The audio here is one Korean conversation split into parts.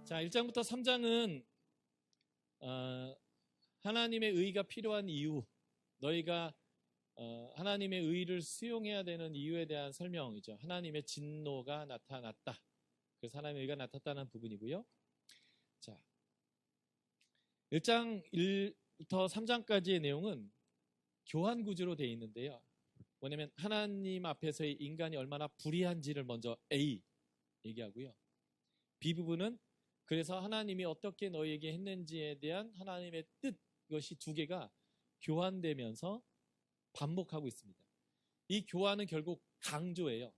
자, 1장부터 3장은 하나님의 의가 필요한 이유, 너희가 하나님의 의를 수용해야 되는 이유에 대한 설명이죠. 하나님의 진노가 나타났다. 그래서 하나님의 의가 나타났다는 부분이고요. 자, 1장 1부터 3장까지의 내용은 교환 구조로 되어 있는데요. 뭐냐면 하나님 앞에서의 인간이 얼마나 불의한지를 먼저 A 얘기하고요. B 부분은 그래서 하나님이 어떻게 너희에게 했는지에 대한 하나님의 뜻, 이것이 두 개가 교환되면서 반복하고 있습니다. 이 교환은 결국 강조예요.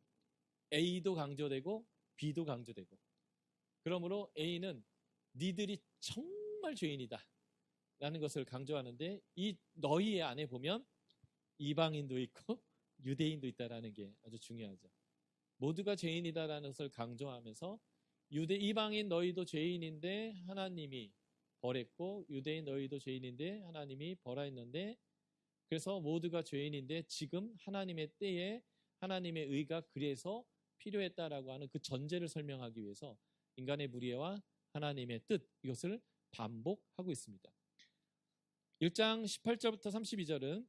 A도 강조되고 B도 강조되고. 그러므로 A는 니들이 정말 죄인이다 라는 것을 강조하는데, 이 너희 안에 보면 이방인도 있고 유대인도 있다라는 게 아주 중요하죠. 모두가 죄인이다라는 것을 강조하면서 이방인 너희도 죄인인데 하나님이 벌했고, 유대인 너희도 죄인인데 하나님이 벌하였는데, 그래서 모두가 죄인인데 지금 하나님의 때에 하나님의 의가 그래서 필요했다라고 하는 그 전제를 설명하기 위해서 인간의 불의와 하나님의 뜻, 이것을 반복하고 있습니다. 1장 18절부터 32절은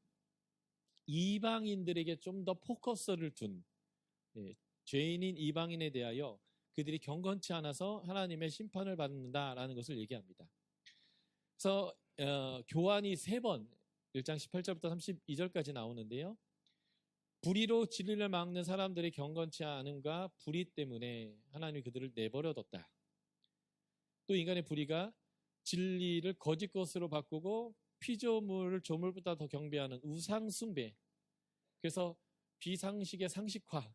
이방인들에게 좀 더 포커스를 둔, 죄인인 이방인에 대하여 그들이 경건치 않아서 하나님의 심판을 받는다라는 것을 얘기합니다. 그래서 교환이 3번 1장 18절부터 32절까지 나오는데요. 불의로 진리를 막는 사람들의 경건치 않음과 불의 때문에 하나님이 그들을 내버려뒀다. 또 인간의 불의가 진리를 거짓 것으로 바꾸고 피조물을 조물보다 더 경배하는 우상 숭배, 그래서 비상식의 상식화,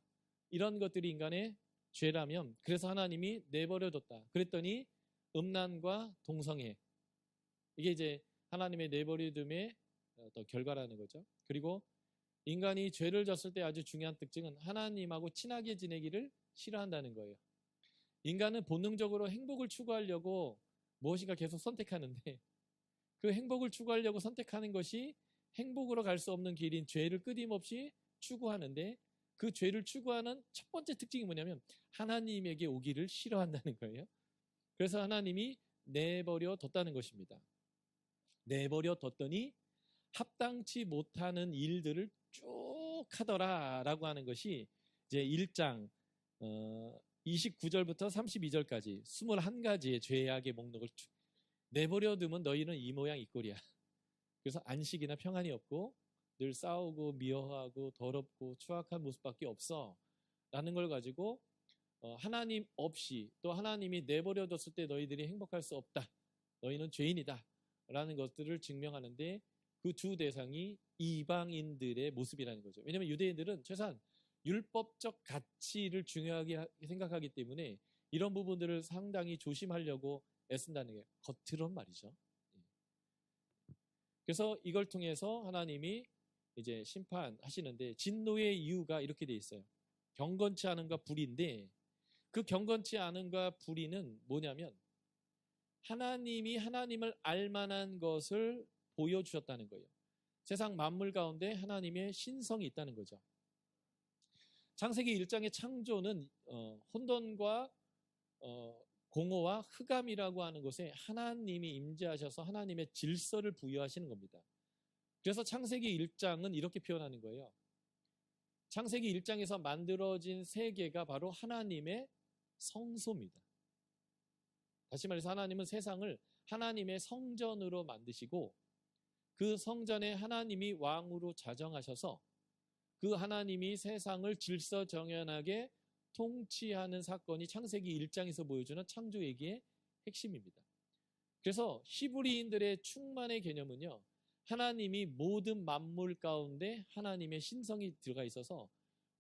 이런 것들이 인간의 죄라면 그래서 하나님이 내버려뒀다. 그랬더니 음란과 동성애, 이게 이제 하나님의 내버려둠의 결과라는 거죠. 그리고 인간이 죄를 졌을 때 아주 중요한 특징은 하나님하고 친하게 지내기를 싫어한다는 거예요. 인간은 본능적으로 행복을 추구하려고 무엇인가 계속 선택하는데, 그 행복을 추구하려고 선택하는 것이 행복으로 갈 수 없는 길인 죄를 끊임없이 추구하는데, 그 죄를 추구하는 첫 번째 특징이 뭐냐면 하나님에게 오기를 싫어한다는 거예요. 그래서 하나님이 내버려 뒀다는 것입니다. 내버려 뒀더니 합당치 못하는 일들을 쭉 하더라라고 하는 것이 이제 1장 29절부터 32절까지 21가지의 죄악의 목록을 쭉 내버려두면 너희는 이 모양 이 꼴이야. 그래서 안식이나 평안이 없고 늘 싸우고 미워하고 더럽고 추악한 모습밖에 없어 라는 걸 가지고 하나님 없이, 또 하나님이 내버려뒀을 때 너희들이 행복할 수 없다, 너희는 죄인이다 라는 것들을 증명하는데, 그 주 대상이 이방인들의 모습이라는 거죠. 왜냐하면 유대인들은 최소한 율법적 가치를 중요하게 생각하기 때문에 이런 부분들을 상당히 조심하려고 애쓴다는 게 겉으론 말이죠. 그래서 이걸 통해서 하나님이 이제 심판하시는데, 진노의 이유가 이렇게 돼 있어요. 경건치 않음과 불의인데, 그 경건치 않음과 불의는 뭐냐면 하나님이 하나님을 알만한 것을 보여주셨다는 거예요. 세상 만물 가운데 하나님의 신성이 있다는 거죠. 창세기 1장의 창조는 혼돈과 공허와 흑암이라고 하는 것에 하나님이 임재하셔서 하나님의 질서를 부여하시는 겁니다. 그래서 창세기 1장은 이렇게 표현하는 거예요. 창세기 1장에서 만들어진 세계가 바로 하나님의 성소입니다. 다시 말해서 하나님은 세상을 하나님의 성전으로 만드시고, 그 성전에 하나님이 왕으로 자정하셔서 그 하나님이 세상을 질서정연하게 통치하는 사건이 창세기 1장에서 보여주는 창조 얘기의 핵심입니다. 그래서 히브리인들의 충만의 개념은요, 하나님이 모든 만물 가운데 하나님의 신성이 들어가 있어서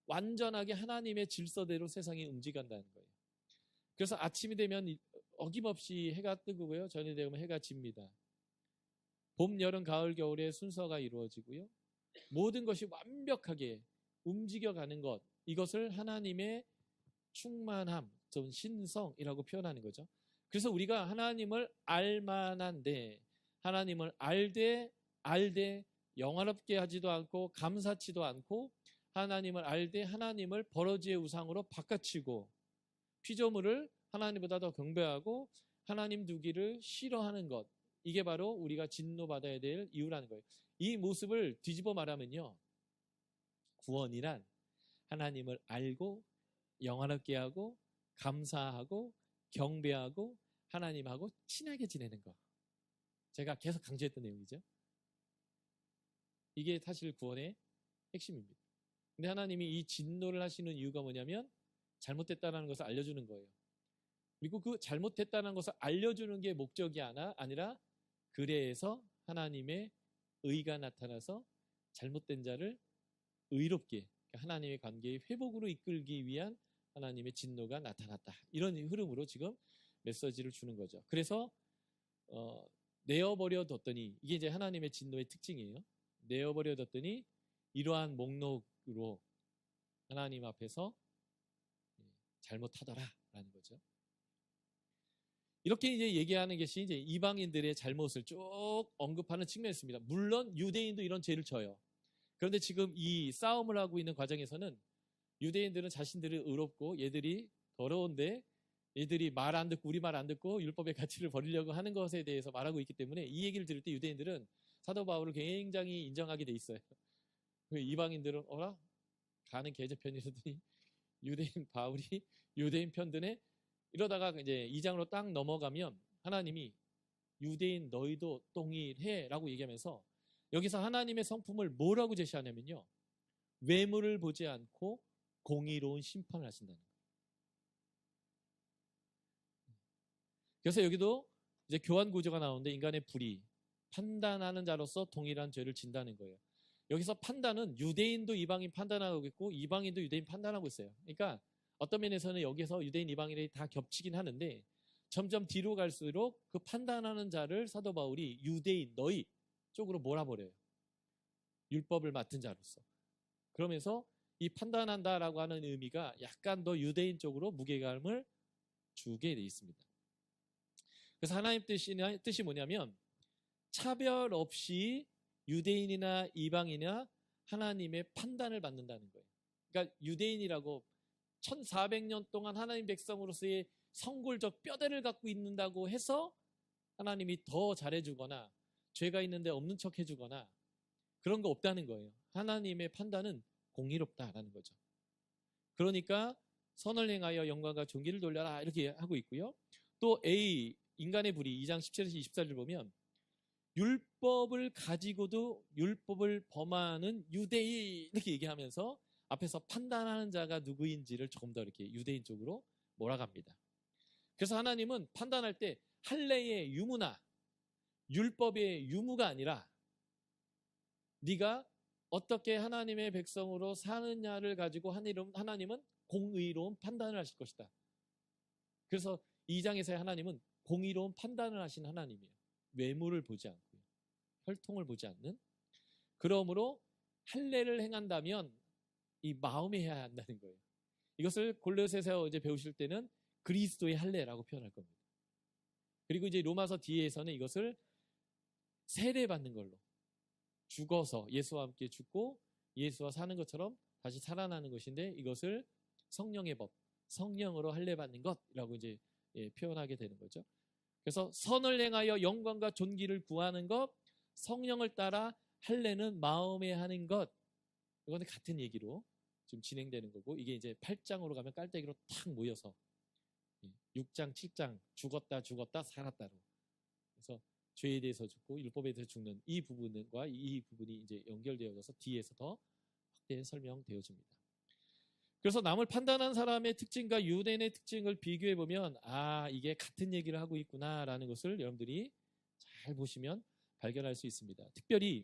완전하게 하나님의 질서대로 세상이 움직인다는 거예요. 그래서 아침이 되면 어김없이 해가 뜨고요, 저녁이 되면 해가 집니다. 봄, 여름, 가을, 겨울의 순서가 이루어지고요, 모든 것이 완벽하게 움직여가는 것, 이것을 하나님의 충만함, 좀 신성이라고 표현하는 거죠. 그래서 우리가 하나님을 알만한데, 하나님을 알되 영화롭게 하지도 않고 감사치도 않고, 하나님을 알되 하나님을 버러지의 우상으로 바꿔치고, 피조물을 하나님보다 더 경배하고 하나님 두기를 싫어하는 것, 이게 바로 우리가 진노받아야 될 이유라는 거예요. 이 모습을 뒤집어 말하면요, 구원이란 하나님을 알고 영화롭게 하고 감사하고 경배하고 하나님하고 친하게 지내는 것. 제가 계속 강조했던 내용이죠. 이게 사실 구원의 핵심입니다. 근데 하나님이 이 진노를 하시는 이유가 뭐냐면 잘못됐다는 것을 알려주는 거예요. 그리고 그 잘못됐다는 것을 알려주는 게 목적이 아니라 그래서 하나님의 의가 나타나서 잘못된 자를 의롭게, 하나님의 관계의 회복으로 이끌기 위한 하나님의 진노가 나타났다. 이런 흐름으로 지금 메시지를 주는 거죠. 그래서 내어버려 뒀더니, 이게 이제 하나님의 진노의 특징이에요. 내어버려 뒀더니 이러한 목록으로 하나님 앞에서 잘못하더라라는 거죠. 이렇게 이제 얘기하는 것이 이제 이방인들의 잘못을 쭉 언급하는 측면이 있습니다. 물론 유대인도 이런 죄를 져요. 그런데 지금 이 싸움을 하고 있는 과정에서는 유대인들은 자신들이 의롭고 얘들이 더러운데 얘들이 말 안 듣고 우리 말 안 듣고 율법의 가치를 버리려고 하는 것에 대해서 말하고 있기 때문에 이 얘기를 들을 때 유대인들은 사도 바울을 굉장히 인정하게 돼 있어요. 이방인들은 어라? 가는 계제편이라더니 유대인 바울이 유대인 편 드네? 이러다가 이제 2장으로 딱 넘어가면 하나님이 유대인 너희도 동일해 라고 얘기하면서 여기서 하나님의 성품을 뭐라고 제시하냐면요, 외모를 보지 않고 공의로운 심판을 하신다는 거예요. 그래서 여기도 이제 교환 구조가 나오는데 인간의 불의, 판단하는 자로서 동일한 죄를 진다는 거예요. 여기서 판단은 유대인도 이방인 판단하고 있고 이방인도 유대인 판단하고 있어요. 그러니까 어떤 면에서는 여기서 유대인 이방인이 다 겹치긴 하는데 점점 뒤로 갈수록 그 판단하는 자를 사도 바울이 유대인 너희 쪽으로 몰아버려요. 율법을 맡은 자로서. 그러면서 이 판단한다라고 하는 의미가 약간 더 유대인 쪽으로 무게감을 주게 돼 있습니다. 그래서 하나님 뜻이 뭐냐면 차별 없이 유대인이나 이방인이나 하나님의 판단을 받는다는 거예요. 그러니까 유대인이라고 1400년 동안 하나님 백성으로서의 성골적 뼈대를 갖고 있는다고 해서 하나님이 더 잘해주거나 죄가 있는데 없는 척 해주거나 그런 거 없다는 거예요. 하나님의 판단은 공의롭다라는 거죠. 그러니까 선을 행하여 영광과 존귀를 돌려라 이렇게 하고 있고요. 또 A, 인간의 불의 2장 17에서 24절을 보면 율법을 가지고도 율법을 범하는 유대인 이렇게 얘기하면서 앞에서 판단하는 자가 누구인지를 조금 더 이렇게 유대인 쪽으로 몰아갑니다. 그래서 하나님은 판단할 때 할례의 유무나 율법의 유무가 아니라 네가 어떻게 하나님의 백성으로 사느냐를 가지고 하나님은 공의로운 판단을 하실 것이다. 그래서 2장에서의 하나님은 공의로운 판단을 하신 하나님이에요. 외모를 보지 않고요. 혈통을 보지 않는. 그러므로 할례를 행한다면 이 마음에 해야 한다는 거예요. 이것을 골로새서 이제 배우실 때는 그리스도의 할례라고 표현할 겁니다. 그리고 이제 로마서 뒤에서는 이것을 세례받는 걸로 죽어서 예수와 함께 죽고 예수와 사는 것처럼 다시 살아나는 것인데 이것을 성령의 법, 성령으로 할례받는 것이라고 이제 표현하게 되는 거죠. 그래서 선을 행하여 영광과 존귀를 구하는 것, 성령을 따라 할례는 마음에 하는 것, 이거는 같은 얘기로 지금 진행되는 거고 이게 이제 8장으로 가면 깔때기로 탁 모여서 6장, 7장 죽었다 살았다로 그래서 죄에 대해서 죽고 율법에 대해서 죽는 이 부분과 이 부분이 이제 연결되어져서 뒤에서 더 확대해 설명되어집니다. 그래서 남을 판단한 사람의 특징과 유대인의 특징을 비교해 보면 이게 같은 얘기를 하고 있구나라는 것을 여러분들이 잘 보시면 발견할 수 있습니다. 특별히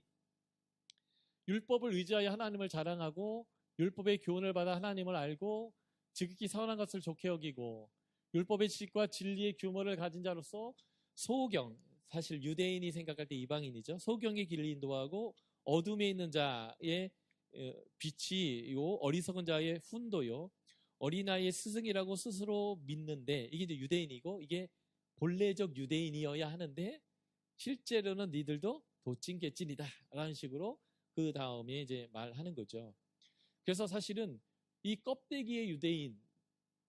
율법을 의지하여 하나님을 자랑하고 율법의 교훈을 받아 하나님을 알고 지극히 선한 것을 좋게 여기고 율법의 지식과 진리의 규모를 가진 자로서 소경, 사실 유대인이 생각할 때 이방인이죠. 소경의 길을 인도하고 어둠에 있는 자의 빛이요 어리석은 자의 훈도요 어린아이의 스승이라고 스스로 믿는데 이게 이제 유대인이고 이게 본래적 유대인이어야 하는데 실제로는 니들도 도찐개찐이다 라는 식으로 그 다음에 이제 말하는 거죠. 그래서 사실은 이 껍데기의 유대인이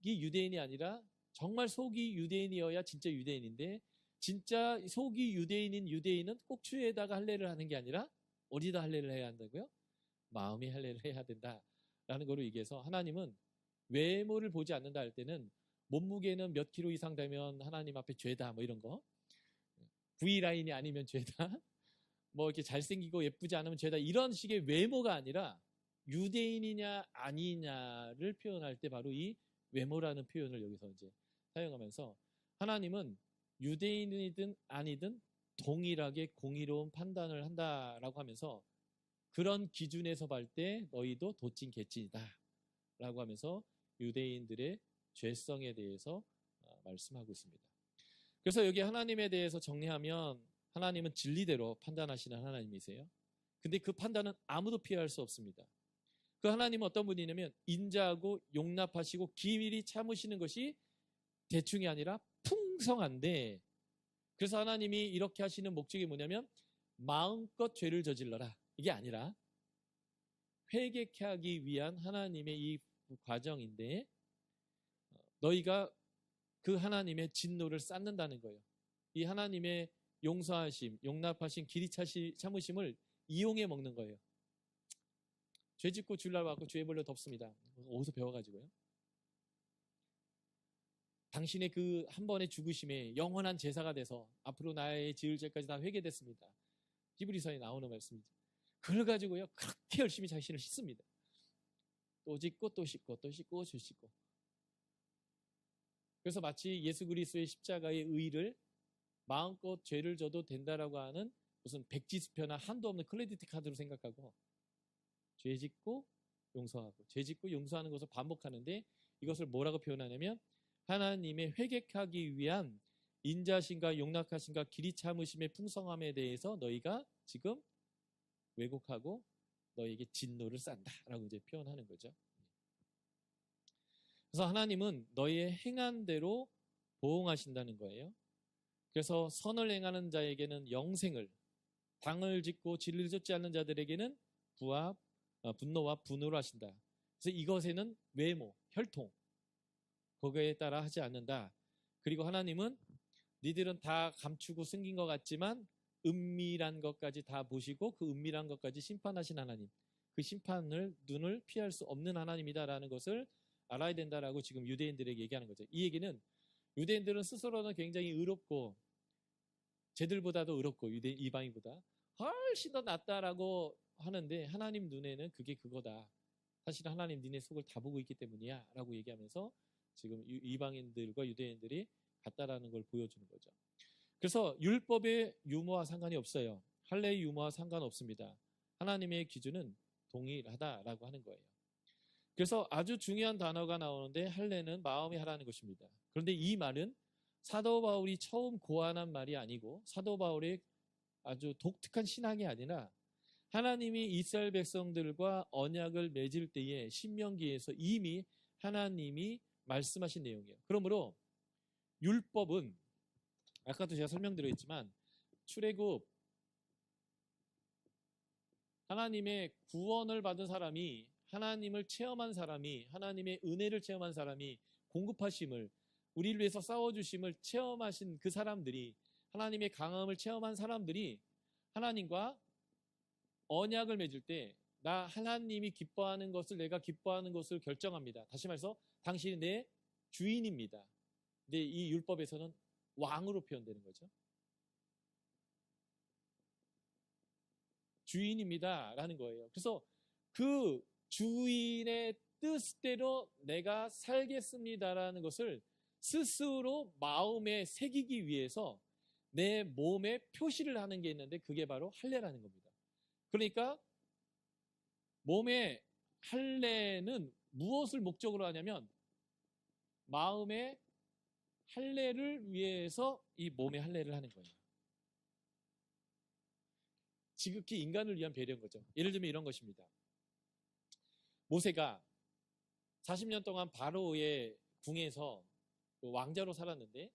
유대인이 아니라 정말 속이 유대인이어야 진짜 유대인인데 진짜 속이 유대인인 유대인은 꼭 주에다가 할례를 하는 게 아니라 어디다 할례를 해야 한다고요? 마음이 할례를 해야 된다라는 거로 얘기해서 하나님은 외모를 보지 않는다 할 때는 몸무게는 몇 킬로 이상 되면 하나님 앞에 죄다 뭐 이런 거, V라인이 아니면 죄다, 뭐 이렇게 잘생기고 예쁘지 않으면 죄다, 이런 식의 외모가 아니라 유대인이냐 아니냐를 표현할 때 바로 이 외모라는 표현을 여기서 이제 사용하면서 하나님은 유대인이든 아니든 동일하게 공의로운 판단을 한다라고 하면서 그런 기준에서 볼 때 너희도 도찐 개찐이다 라고 하면서 유대인들의 죄성에 대해서 말씀하고 있습니다. 그래서 여기 하나님에 대해서 정리하면 하나님은 진리대로 판단하시는 하나님이세요. 근데 그 판단은 아무도 피할 수 없습니다. 그 하나님은 어떤 분이냐면 인자하고 용납하시고 기밀히 참으시는 것이 대충이 아니라 풍성한데, 그래서 하나님이 이렇게 하시는 목적이 뭐냐면 마음껏 죄를 저질러라 이게 아니라 회개케 하기 위한 하나님의 이 과정인데 너희가 그 하나님의 진노를 쌓는다는 거예요. 이 하나님의 용서하심, 용납하심, 길이 참으심을 이용해 먹는 거예요. 죄 짓고 주일날 와서 죄 벌려 덮습니다. 어디서 배워가지고요. 당신의 그 한 번의 죽으심에 영원한 제사가 돼서 앞으로 나의 지을 죄까지 다 회개됐습니다. 히브리서에 나오는 말씀이죠. 그걸 가지고요 그렇게 열심히 자신을 씻습니다. 또 짓고 또 씻고 또 씻고 또 씻고. 그래서 마치 예수 그리스도의 십자가의 의를 마음껏 죄를 져도 된다라고 하는 무슨 백지수표나 한도 없는 크레디트 카드로 생각하고 죄 짓고 용서하고 죄 짓고 용서하는 것을 반복하는데 이것을 뭐라고 표현하냐면 하나님의 회개하기 위한 인자심과 용납하심과 길이 참으심의 풍성함에 대해서 너희가 지금 왜곡하고 너에게 진노를 싼다라고 이제 표현하는 거죠. 그래서 하나님은 너희의 행한 대로 보응하신다는 거예요. 그래서 선을 행하는 자에게는 영생을, 당을 짓고 진리를 쫓지 않는 자들에게는 분노와 분노를 하신다. 그래서 이것에는 외모, 혈통, 거기에 따라 하지 않는다. 그리고 하나님은 니들은 다 감추고 숨긴 것 같지만 은밀한 것까지 다 보시고 그 은밀한 것까지 심판하신 하나님, 그 심판을 눈을 피할 수 없는 하나님이다라는 것을 알아야 된다라고 지금 유대인들에게 얘기하는 거죠. 이 얘기는 유대인들은 스스로는 굉장히 의롭고 쟤들보다도 의롭고 이방인보다 훨씬 더 낫다라고 하는데 하나님 눈에는 그게 그거다. 사실 하나님 니네 속을 다 보고 있기 때문이야 라고 얘기하면서 지금 이방인들과 유대인들이 같다라는 걸 보여주는 거죠. 그래서 율법의 유무와 상관이 없어요. 할례의 유무와 상관없습니다. 하나님의 기준은 동일하다라고 하는 거예요. 그래서 아주 중요한 단어가 나오는데 할례는 마음이 하라는 것입니다. 그런데 이 말은 사도 바울이 처음 고안한 말이 아니고 사도 바울의 아주 독특한 신학이 아니라 하나님이 이스라엘 백성들과 언약을 맺을 때에 신명기에서 이미 하나님이 말씀하신 내용이에요. 그러므로 율법은 아까도 제가 설명드렸지만 출애굽 하나님의 구원을 받은 사람이 하나님을 체험한 사람이 하나님의 은혜를 체험한 사람이 공급하심을 우리를 위해서 싸워주심을 체험하신 그 사람들이 하나님의 강함을 체험한 사람들이 하나님과 언약을 맺을 때 나 하나님이 기뻐하는 것을 내가 기뻐하는 것을 결정합니다. 다시 말해서 당신이 내 주인입니다. 근데 이 율법에서는 왕으로 표현되는 거죠. 주인입니다 라는 거예요. 그래서 그 주인의 뜻대로 내가 살겠습니다라는 것을 스스로 마음에 새기기 위해서 내 몸에 표시를 하는 게 있는데 그게 바로 할례라는 겁니다. 그러니까 몸의 할례는 무엇을 목적으로 하냐면 마음의 할례를 위해서 이 몸의 할례를 하는 거예요. 지극히 인간을 위한 배려인 거죠. 예를 들면 이런 것입니다. 모세가 40년 동안 바로의 궁에서 왕자로 살았는데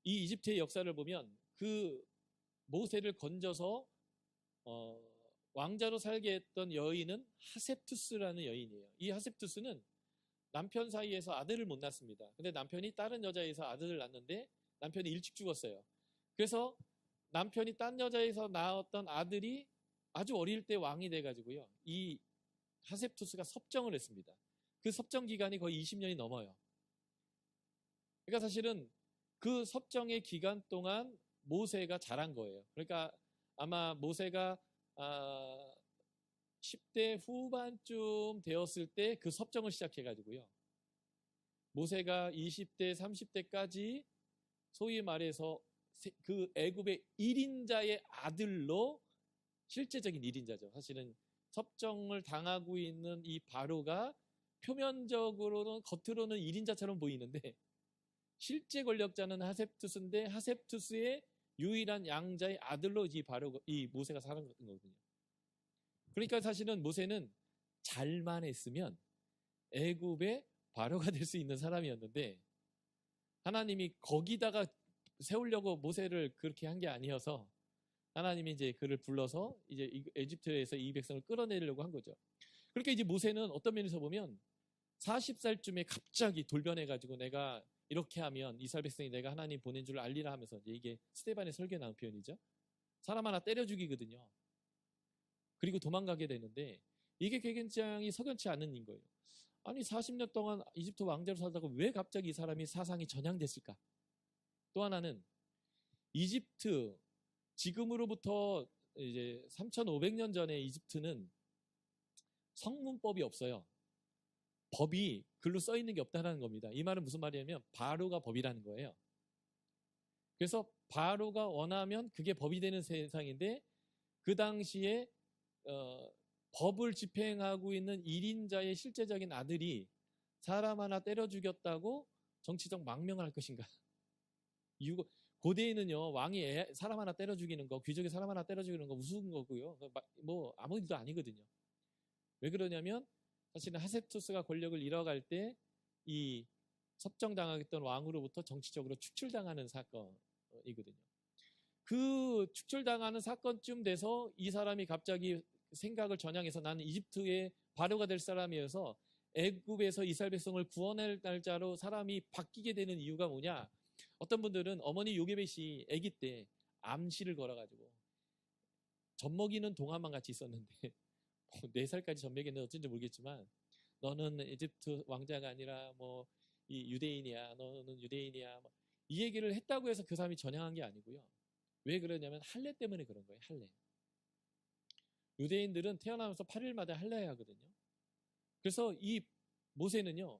이 이집트의 역사를 보면 그 모세를 건져서 왕자로 살게 했던 여인은 하셉투스라는 여인이에요. 이 하셉투스는 남편 사이에서 아들을 못 낳습니다. 근데 남편이 다른 여자에서 아들을 낳는데 남편이 일찍 죽었어요. 그래서 남편이 딴 여자에서 낳았던 아들이 아주 어릴 때 왕이 돼가지고요. 이 하셉투스가 섭정을 했습니다. 그 섭정 기간이 거의 20년이 넘어요. 그러니까 사실은 그 섭정의 기간 동안 모세가 자란 거예요. 그러니까 아마 모세가 10대 후반쯤 되었을 때 그 섭정을 시작해가지고요. 모세가 20대, 30대까지 소위 말해서 그 애굽의 1인자의 아들로 실제적인 1인자죠. 사실은 섭정을 당하고 있는 이 바로가 표면적으로는 겉으로는 1인자처럼 보이는데 실제 권력자는 하셉투스인데 하셉투스의 유일한 양자의 아들로 이 모세가 사는 거거든요. 그러니까 사실은 모세는 잘만 했으면 애굽의 바로가 될 수 있는 사람이었는데 하나님이 거기다가 세우려고 모세를 그렇게 한 게 아니어서 하나님이 이제 그를 불러서 이제 에집트에서 이 백성을 끌어내려고 한 거죠. 그러니까 이제 모세는 어떤 면에서 보면 40살쯤에 갑자기 돌변해가지고 내가 이렇게 하면 이스라엘 백성이 내가 하나님 보낸 줄 알리라 하면서 이제 이게 스데반의 설교에 나온 표현이죠. 사람 하나 때려 죽이거든요. 그리고 도망가게 되는데 이게 굉장히 석연치 않은 인 거예요. 아니 40년 동안 이집트 왕자로 살다가 왜 갑자기 이 사람이 사상이 전향됐을까? 또 하나는 이집트 지금으로부터 이제 3,500년 전에 이집트는 성문법이 없어요. 법이 글로 써 있는 게 없다는 겁니다. 이 말은 무슨 말이냐면 바로가 법이라는 거예요. 그래서 바로가 원하면 그게 법이 되는 세상인데 그 당시에 법을 집행하고 있는 1인자의 실제적인 아들이 사람 하나 때려 죽였다고 정치적 망명을 할 것인가? 이유가 고대에는요 왕이 사람 하나 때려 죽이는 거, 귀족이 사람 하나 때려 죽이는 거 우스운 거고요. 뭐 아무 일도 아니거든요. 왜 그러냐면 사실은 하셉투스가 권력을 잃어갈 때 이 섭정당하겠던 왕으로부터 정치적으로 축출당하는 사건이거든요. 그 축출당하는 사건쯤 돼서 이 사람이 갑자기 생각을 전향해서 나는 이집트의 바로가 될 사람이어서 애굽에서 이스라엘 백성을 구원할 날짜로 사람이 바뀌게 되는 이유가 뭐냐? 어떤 분들은 어머니 요게벳이 아기 때 암시를 걸어가지고 젖먹이는 동안만 같이 있었는데 4살까지 젖먹였는지 어쩐지 모르겠지만 너는 이집트 왕자가 아니라 뭐 이 유대인이야, 너는 유대인이야, 이 얘기를 했다고 해서 그 사람이 전향한 게 아니고요. 왜 그러냐면 할례 때문에 그런 거예요. 할례. 유대인들은 태어나면서 8일마다 할례 하거든요. 그래서 이 모세는요,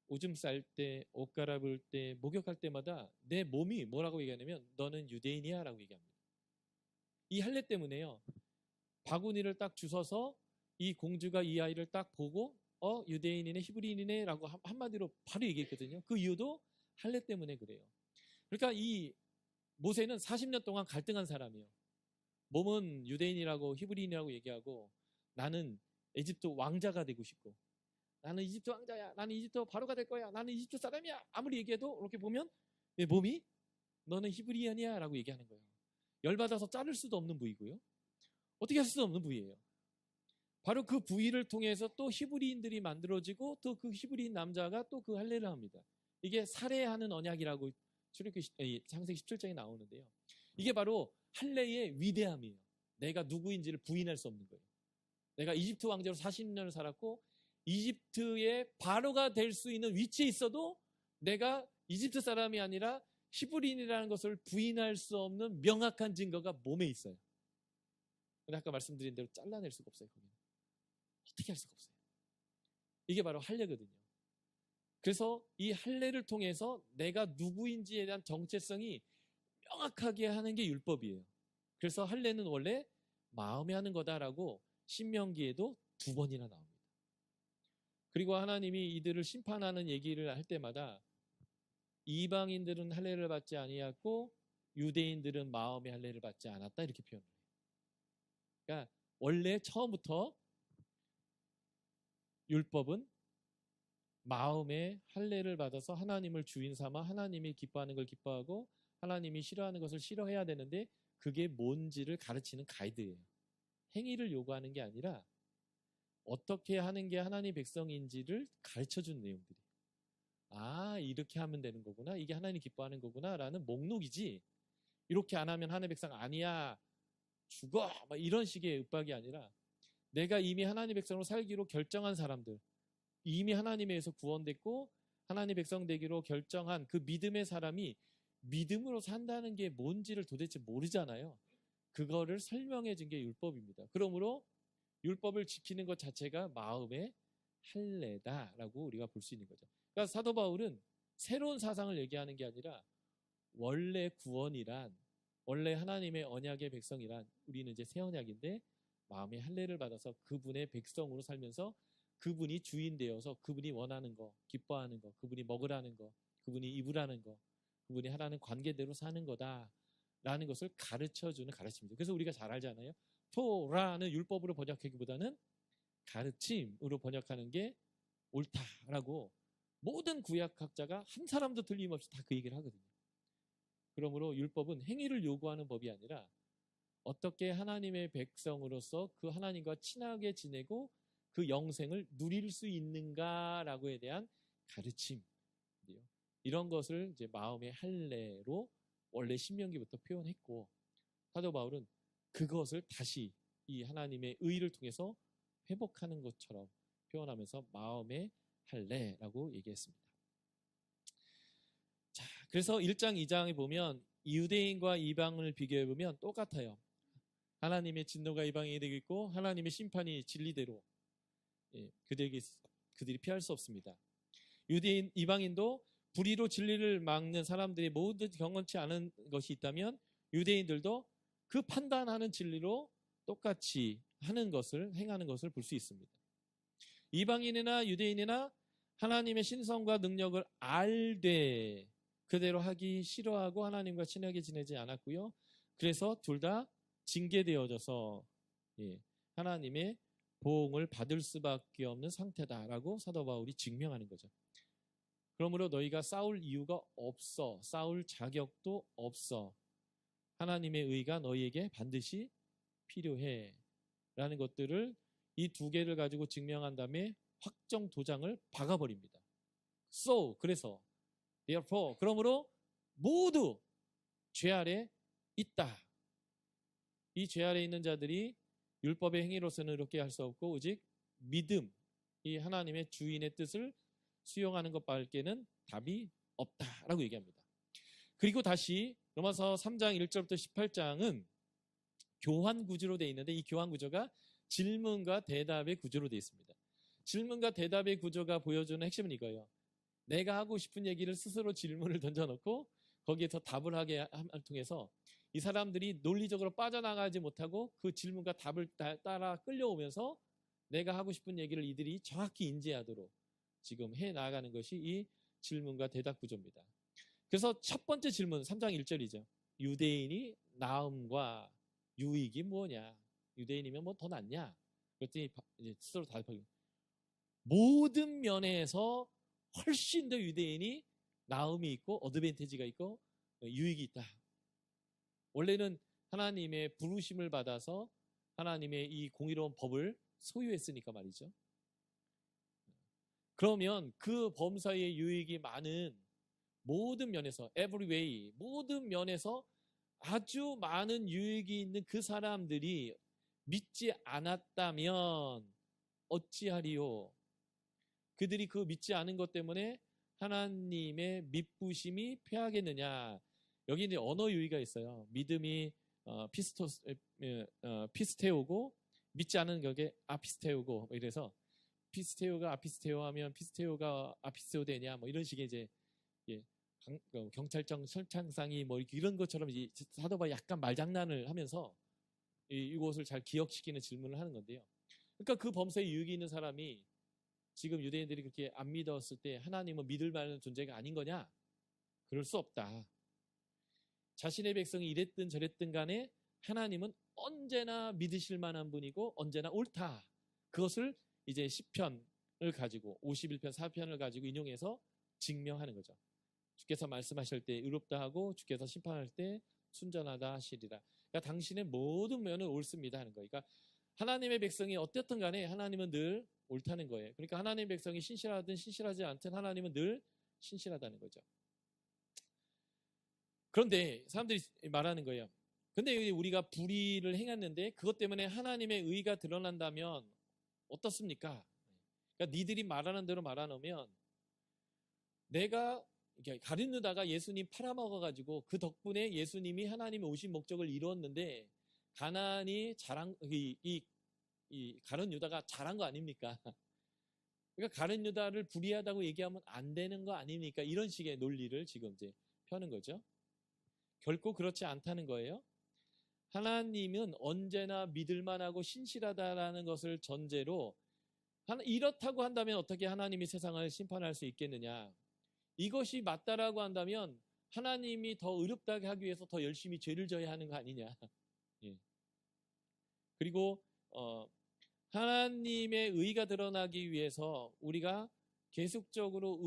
오줌 쌀 때, 옷 갈아입을 때, 목욕할 때마다 내 몸이 뭐라고 얘기하냐면 너는 유대인이야 라고 얘기합니다. 이 할례 때문에요. 바구니를 딱 주워서 이 공주가 이 아이를 딱 보고 유대인이네 히브리인이네 라고 한마디로 바로 얘기했거든요. 그 이유도 할례 때문에 그래요. 그러니까 이 모세는 40년 동안 갈등한 사람이에요. 몸은 유대인이라고 히브리인이라고 얘기하고 나는 에집트 왕자가 되고 싶고 나는 이집트 왕자야. 나는 이집트 바로가 될 거야. 나는 이집트 사람이야. 아무리 얘기해도 이렇게 보면 내 몸이 너는 히브리인이야 라고 얘기하는 거예요. 열받아서 자를 수도 없는 부위고요. 어떻게 할 수도 없는 부위예요. 바로 그 부위를 통해서 또 히브리인들이 만들어지고 또 그 히브리인 남자가 또 그 할례를 합니다. 이게 살해하는 언약이라고 출애굽기 창세기 17장에 나오는데요. 이게 바로 할례의 위대함이에요. 내가 누구인지를 부인할 수 없는 거예요. 내가 이집트 왕자로 40년을 살았고 이집트의 바로가 될 수 있는 위치에 있어도 내가 이집트 사람이 아니라 히브리인이라는 것을 부인할 수 없는 명확한 증거가 몸에 있어요. 근데 아까 말씀드린 대로 잘라낼 수가 없어요. 거기는. 어떻게 할 수가 없어요. 이게 바로 할례거든요. 그래서 이 할례를 통해서 내가 누구인지에 대한 정체성이 명확하게 하는 게 율법이에요. 그래서 할례는 원래 마음에 하는 거다라고 신명기에도 2번이나 나옵니다. 그리고 하나님이 이들을 심판하는 얘기를 할 때마다 이방인들은 할례를 받지 아니하고 유대인들은 마음의 할례를 받지 않았다 이렇게 표현을 해요. 그러니까 원래 처음부터 율법은 마음의 할례를 받아서 하나님을 주인 삼아 하나님이 기뻐하는 걸 기뻐하고 하나님이 싫어하는 것을 싫어해야 되는데 그게 뭔지를 가르치는 가이드예요. 행위를 요구하는 게 아니라 어떻게 하는 게 하나님 백성인지를 가르쳐준 내용들이. 아, 이렇게 하면 되는 거구나. 이게 하나님 기뻐하는 거구나. 라는 목록이지. 이렇게 안 하면 하나님 백성 아니야. 죽어. 막 이런 식의 윽박이 아니라 내가 이미 하나님 백성으로 살기로 결정한 사람들, 이미 하나님에 의해서 구원됐고 하나님 백성 되기로 결정한 그 믿음의 사람이 믿음으로 산다는 게 뭔지를 도대체 모르잖아요. 그거를 설명해 준 게 율법입니다. 그러므로 율법을 지키는 것 자체가 마음의 할례다라고 우리가 볼 수 있는 거죠. 그러니까 사도 바울은 새로운 사상을 얘기하는 게 아니라 원래 구원이란, 원래 하나님의 언약의 백성이란, 우리는 이제 새 언약인데 마음의 할례를 받아서 그분의 백성으로 살면서 그분이 주인 되어서 그분이 원하는 거, 기뻐하는 거, 그분이 먹으라는 거, 그분이 입으라는 거, 그분이 하라는 관계대로 사는 거다라는 것을 가르쳐주는 가르침입니다. 그래서 우리가 잘 알잖아요. 토라는 율법으로 번역하기보다는 가르침으로 번역하는 게 옳다라고 모든 구약학자가 한 사람도 틀림없이 다 그 얘기를 하거든요. 그러므로 율법은 행위를 요구하는 법이 아니라 어떻게 하나님의 백성으로서 그 하나님과 친하게 지내고 그 영생을 누릴 수 있는가라고에 대한 가르침인데요. 이런 것을 이제 마음의 할례로 원래 신명기부터 표현했고, 사도 바울은 그것을 다시 이 하나님의 의를 통해서 회복하는 것처럼 표현하면서 마음의 할례라고 얘기했습니다. 자, 그래서 1장, 2장에 보면 유대인과 이방을 비교해 보면 똑같아요. 하나님의 진노가 이방인에 되고 있고 하나님의 심판이 진리대로 그들이 피할 수 없습니다. 유대인, 이방인도 불의로 진리를 막는 사람들이 모두 경건치 않은 것이 있다면 유대인들도 그 판단하는 진리로 똑같이 하는 것을, 행하는 것을 볼 수 있습니다. 이방인이나 유대인이나 하나님의 신성과 능력을 알되 그대로 하기 싫어하고 하나님과 친하게 지내지 않았고요. 그래서 둘 다 징계되어져서 하나님의 보응을 받을 수밖에 없는 상태다라고 사도 바울이 증명하는 거죠. 그러므로 너희가 싸울 이유가 없어. 싸울 자격도 없어. 하나님의 의가 너희에게 반드시 필요해. 라는 것들을 이 두 개를 가지고 증명한 다음에 확정 도장을 박아버립니다. So, 그래서 therefore, 그러므로 모두 죄 아래 있다. 이 죄 아래 있는 자들이 율법의 행위로서는 이렇게 할 수 없고 오직 믿음, 이 하나님의 주인의 뜻을 수용하는 것 밖에는 답이 없다라고 얘기합니다. 그리고 다시 로마서 3장 1절부터 18장은 교환 구조로 되어 있는데 이 교환 구조가 질문과 대답의 구조로 되어 있습니다. 질문과 대답의 구조가 보여주는 핵심은 이거예요. 내가 하고 싶은 얘기를 스스로 질문을 던져놓고 거기에서 답을 하게 함을 통해서 이 사람들이 논리적으로 빠져나가지 못하고 그 질문과 답을 따라 끌려오면서 내가 하고 싶은 얘기를 이들이 정확히 인지하도록 지금 해 나가는 것이 이 질문과 대답 구조입니다. 그래서 첫 번째 질문 3장 1절이죠. 유대인이 나음과 유익이 뭐냐? 유대인이면 뭐 더 낫냐? 그랬더니 이제 스스로 답하기. 모든 면에서 훨씬 더 유대인이 나음이 있고 어드밴티지가 있고 유익이 있다. 원래는 하나님의 부르심을 받아서 하나님의 이 공의로운 법을 소유했으니까 말이죠. 그러면 그 범사의 유익이 많은 모든 면에서 every way, 모든 면에서 아주 많은 유익이 있는 그 사람들이 믿지 않았다면 어찌하리요? 그들이 그 믿지 않은 것 때문에 하나님의 미쁘심이 패하겠느냐? 여기 이제 언어 유의가 있어요. 믿음이 피스테오고 믿지 않은 격에 아피스테오고 이래서 피스테오가 아피스테오 하면 피스테오가 아피스테오 되냐? 뭐 이런 식의 이제 경찰청 설창상이 뭐 이런 것처럼 사도 바울이 약간 말장난을 하면서 이곳을 잘 기억시키는 질문을 하는 건데요. 그러니까 그 범사에 유익이 있는 사람이 지금 유대인들이 그렇게 안 믿었을 때 하나님은 믿을 만한 존재가 아닌 거냐? 그럴 수 없다. 자신의 백성이 이랬든 저랬든 간에 하나님은 언제나 믿으실 만한 분이고 언제나 옳다. 그것을 이제 시편을 가지고 51편 4편을 가지고 인용해서 증명하는 거죠. 주께서 말씀하실 때 의롭다 하고 주께서 심판할 때 순전하다 하시리라. 그러니까 당신의 모든 면은 옳습니다 하는 거예요. 그러니까 하나님의 백성이 어떻든 간에 하나님은 늘 옳다는 거예요. 그러니까 하나님의 백성이 신실하든 신실하지 않든 하나님은 늘 신실하다는 거죠. 그런데 사람들이 말하는 거예요. 근데 우리가 불의를 행했는데 그것 때문에 하나님의 의가 드러난다면 어떻습니까? 그러니까 니들이 말하는 대로 말하면 내가 가룟 유다가 예수님 팔아먹어가지고 그 덕분에 예수님이 하나님이 오신 목적을 이루었는데 가나안이 이 가룟 유다가 잘한 거 아닙니까? 그러니까 가룟 유다를 불의하다고 얘기하면 안 되는 거 아닙니까? 이런 식의 논리를 지금 이제 펴는 거죠. 결코 그렇지 않다는 거예요. 하나님은 언제나 믿을만하고 신실하다라는 것을 전제로 이렇다고 한다면 어떻게 하나님이 세상을 심판할 수 있겠느냐? 이것이 맞다라고 한다면 하나님이 더 의롭다게 하기 위해서 더 열심히 죄를 져야 하는 거 아니냐? 예. 그리고 하나님의 의가 드러나기 위해서 우리가 계속적으로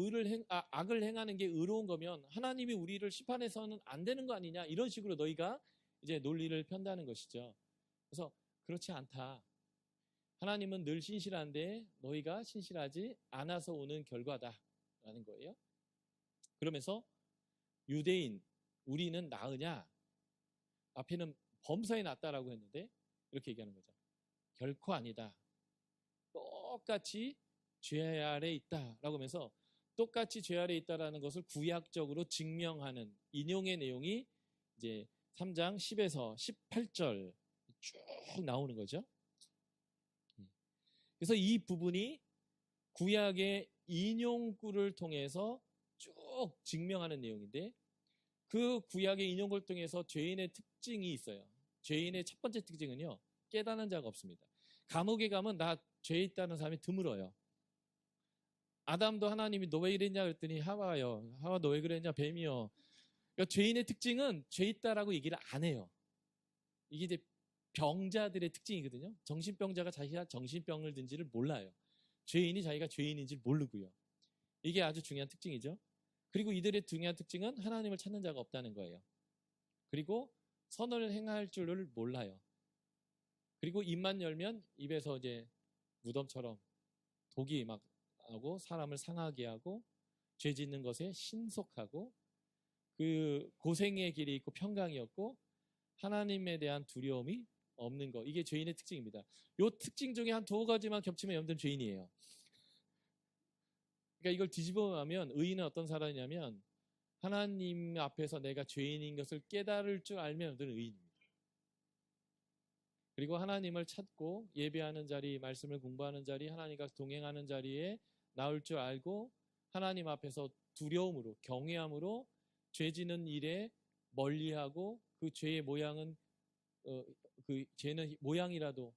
악을 행하는 게 의로운 거면 하나님이 우리를 심판해서는 안 되는 거 아니냐? 이런 식으로 너희가 이제 논리를 편다는 것이죠. 그래서 그렇지 않다. 하나님은 늘 신실한데 너희가 신실하지 않아서 오는 결과다라는 거예요. 그러면서 유대인 우리는 나으냐? 앞에는 범사에 낫다라고 했는데 이렇게 얘기하는 거죠. 결코 아니다. 똑같이 죄 아래 있다라고 하면서 똑같이 죄 아래 있다라는 것을 구약적으로 증명하는 인용의 내용이 이제 3장 10에서 18절 쭉 나오는 거죠. 그래서 이 부분이 구약의 인용구를 통해서 쭉 증명하는 내용인데 그 구약의 인용구를 통해서 죄인의 특징이 있어요. 죄인의 첫 번째 특징은요. 깨닫는 자가 없습니다. 감옥에 가면 나 죄 있다는 사람이 드물어요. 아담도 하나님이 너 왜 이랬냐 그랬더니 하와요. 하와 너 왜 그랬냐 뱀이요. 그러니까 죄인의 특징은 죄 있다라고 얘기를 안 해요. 이게 이제 병자들의 특징이거든요. 정신병자가 자기가 정신병을 든지를 몰라요. 죄인이 자기가 죄인인지 모르고요. 이게 아주 중요한 특징이죠. 그리고 이들의 중요한 특징은 하나님을 찾는 자가 없다는 거예요. 그리고 선을 행할 줄을 몰라요. 그리고 입만 열면 입에서 이제 무덤처럼 독이 막 하고 사람을 상하게 하고 죄 짓는 것에 신속하고 그 고생의 길이 있고 평강이 없고 하나님에 대한 두려움이 없는 거. 이게 죄인의 특징입니다. 이 특징 중에 한 두 가지만 겹치면 여러분들은 죄인이에요. 그러니까 이걸 뒤집어보면 의인은 어떤 사람이냐면 하나님 앞에서 내가 죄인인 것을 깨달을 줄 알면 여러분들은 의인입니다. 그리고 하나님을 찾고 예배하는 자리, 말씀을 공부하는 자리, 하나님과 동행하는 자리에 나올 줄 알고 하나님 앞에서 두려움으로, 경외함으로 죄 지는 일에 멀리하고 그 죄의 모양은 그 죄는 모양이라도